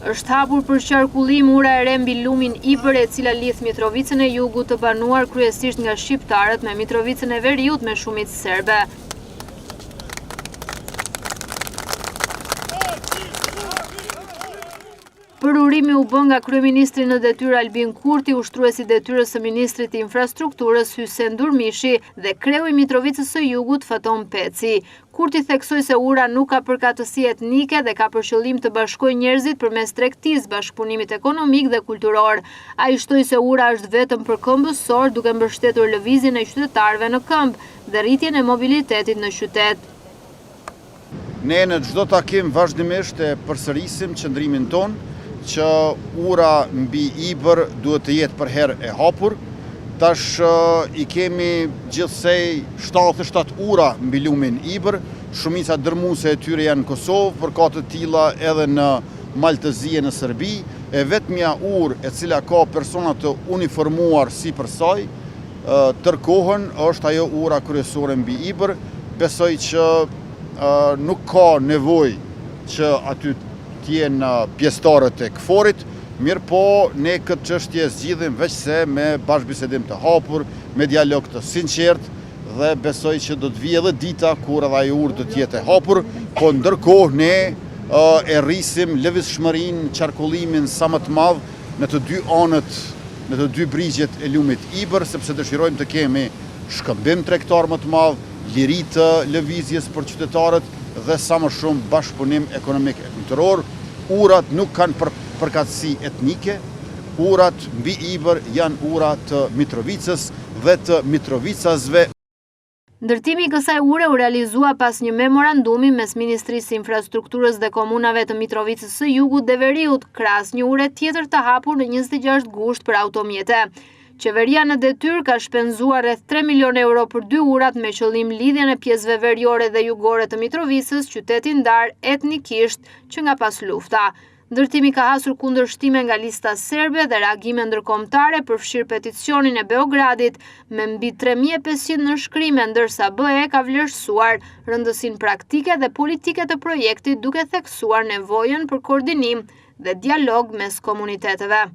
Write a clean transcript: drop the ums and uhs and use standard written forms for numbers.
Është hapur për qarkullim ura e re mbi lumin Ibër, e cila lidh Mitrovicën e Jugut, të banuar kryesisht nga shqiptarët, me Mitrovicën e Veriut me shumicë serbe. Përurimi u bë nga kryeministri në detyrë Albin Kurti, ushtruesi i detyrës së ministrit të infrastrukturës Hysen Durmishi dhe kreu i Mitrovicës së Jugut Faton Peci. Kurti theksoi se ura nuk ka përkatësi etnike dhe ka për qëllim të bashkojë njerëzit përmes tregtisë, bashkëpunimit ekonomik dhe kulturor. Ai shtoi se ura është vetëm përkëmbësor, duke mbështetur lëvizjen e qytetarëve në këmbë dhe rritjen e mobilitetit në qytet. Ne në çdo takim vazhdimisht e përsërisim qëndrimin ton që ura mbi Ibër duhet të jetë për herë e hapur. Tash i kemi gjithsej 77 ura mbi lumin Ibër, shumica dërmuese e tyre janë në Kosovë, për ka të tilla edhe në Maltëzi e në Serbi, e vetmja urë e cila ka persona të uniformuar sipër saj, tërkohën është ajo ura kryesore mbi Ibër. Besoj që nuk ka nevojë që aty t'jenë pjesëtarët e KFOR-it, mirë po ne këtë çështje zgjidhim veç se me bashkëbisedim të hapur, me dialog të sinqert, dhe besoj që do të vijë edhe dita kur edhe ajo urë do të jetë e hapur, po ndërkohë ne e rrisim lëvizshmërinë, qarkullimin sa më të madh në të dy anët, në të dy brigjet e lumit Ibër, sepse dëshirojmë të kemi shkëmbim tregtar më të madh, liri të lëvizjes për qytetarët dhe sa më shumë bashkëpunim ekonomik e kulturor. Urat nuk kanë përkatësi etnike, urat mbi Ibër janë ura të Mitrovicës dhe të mitrovicasve. Ndërtimi i kësaj ure u realizua pas një memorandumi mes Ministrisë së Infrastrukturës dhe Komunave të Mitrovicës së Jugut dhe Veriut, krahas një ure tjetër të hapur në 26 gusht për automjete. Qeveria në detyrë ka shpenzuar rreth 3 milion euro për 2 urat me qëllim lidhjen e pjesëve veriore dhe jugore të Mitrovicës, qyteti ndar etnikisht që nga pas lufta. Ndërtimi ka hasur kundërshtime nga lista serbe dhe reagime ndërkombëtare, përfshirë peticionin e Beogradit me mbi 3500 nënshkrime, ndërsa BE ka vlerësuar rëndësinë praktike dhe politike të projektit, duke theksuar nevojën për koordinim dhe dialog mes komuniteteve.